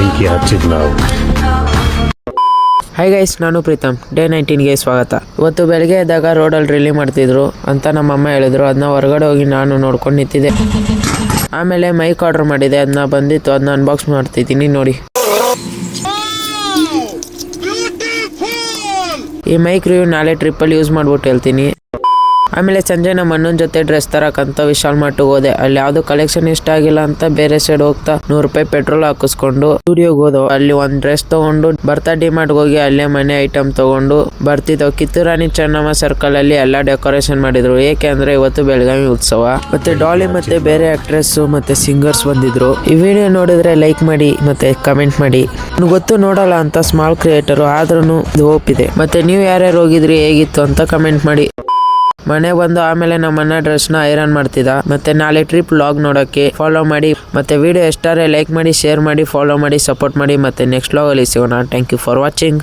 ಬೆಂಕಿ ಹಚ್ಚಿದ್ ನಾವು. Hi guys, ನಾನು ಪ್ರೀತಮ್. ಡೇ 19ಗೆ ಸ್ವಾಗತ. ಇವತ್ತು ಬೆಳಗ್ಗೆ ಎದ್ದಾಗ ರೋಡಲ್ಲಿ ಡ್ರಿಲ್ಲಿಂಗ್ ಮಾಡ್ತಿದ್ರು ಅಂತ ನಮ್ಮಮ್ಮ ಹೇಳಿದ್ರು. ಅದನ್ನ ಹೊರಗಡೆ ಹೋಗಿ ನಾನು ನೋಡ್ಕೊಂಡು ನಿಂತಿದ್ದೆ. ಆಮೇಲೆ ಮೈಕ್ ಆರ್ಡರ್ ಮಾಡಿದೆ, ಅದನ್ನ ಬಂದಿತ್ತು, ಅದನ್ನ ಅನ್ಬಾಕ್ಸ್ ಮಾಡ್ತಿದ್ದೀನಿ ನೋಡಿ. ಈ ಮೈಕ್ ರಿವ್ಯೂ ನಾಳೆ ಟ್ರಿಪ್ಪಲ್ಲಿ ಯೂಸ್ ಮಾಡ್ಬಿಟ್ಟು ಹೇಳ್ತೀನಿ. ಆಮೇಲೆ ಸಂಜೆ ನಮ್ಮ ಅಣ್ಣನ ಜೊತೆ ಡ್ರೆಸ್ ತರಕಂತ ವಿಶಾಲ್ ಮಾರ್ಟ್ಗೆ ಹೋದೆ. ಅಲ್ಲಿ ಯಾವ್ದು ಕಲೆಕ್ಷನ್ ಇಷ್ಟ ಆಗಿಲ್ಲ ಅಂತ ಬೇರೆ ಸೈಡ್ ಹೋಗ್ತಾ 100 ರೂಪಾಯಿ ಪೆಟ್ರೋಲ್ ಹಾಕಿಸ್ಕೊಂಡು ಸ್ಟುಡಿಯೋಗೆ ಹೋದೋ. ಅಲ್ಲಿ ಒಂದು ಡ್ರೆಸ್ ತಗೊಂಡು ಬರ್ತಾ ಡಿಮಾರ್ಟ್ಗೆ ಹೋಗಿ ಅಲ್ಲೇ ಮನೆ ಐಟಮ್ ತಗೊಂಡು ಬರ್ತಿದ್ದೋ. ಕಿತ್ತೂರಾಣಿ ಚೆನ್ನಮ್ಮ ಸರ್ಕಲ್ ಅಲ್ಲಿ ಎಲ್ಲಾ ಡೆಕೋರೇಷನ್ ಮಾಡಿದ್ರು. ಏಕೆ ಅಂದ್ರೆ ಇವತ್ತು ಬೆಳಗಾವಿ ಉತ್ಸವ. ಮತ್ತೆ ಡಾಲಿ ಮತ್ತೆ ಬೇರೆ ಆಕ್ಟ್ರೆಸ್ ಮತ್ತೆ ಸಿಂಗರ್ಸ್ ಬಂದಿದ್ರು. ಈ ವಿಡಿಯೋ ನೋಡಿದ್ರೆ ಲೈಕ್ ಮಾಡಿ ಮತ್ತೆ ಕಮೆಂಟ್ ಮಾಡಿ. ಗೊತ್ತು ನೋಡಲ್ಲ ಅಂತ ಸ್ಮಾಲ್ ಕ್ರಿಯೇಟರ್ ಆದ್ರೂ ಹೋಪ್ ಇದೆ. ಮತ್ತೆ ನೀವು ಯಾರ್ಯಾರು ಹೋಗಿದ್ರಿ, ಹೇಗಿತ್ತು ಅಂತ ಕಮೆಂಟ್ ಮಾಡಿ. ಮನೆ ಬಂದು ಆಮೇಲೆ ನಮ್ಮನ್ನ ಡ್ರೆಸ್ನ ಐರನ್ ಮಾಡ್ತಿದ್ದ. ಮತ್ತೆ ನಾಳೆ ಟ್ರಿಪ್ ವ್ಲಾಗ್ ನೋಡೋಕ್ಕೆ ಫಾಲೋ ಮಾಡಿ. ಮತ್ತೆ ವಿಡಿಯೋ ಎಷ್ಟಾರೆ ಲೈಕ್ ಮಾಡಿ, ಶೇರ್ ಮಾಡಿ, ಫಾಲೋ ಮಾಡಿ, ಸಪೋರ್ಟ್ ಮಾಡಿ. ಮತ್ತೆ ನೆಕ್ಸ್ಟ್ ವ್ಲಾಗಲ್ಲಿ ಸಿಗೋಣ. Thank you for watching.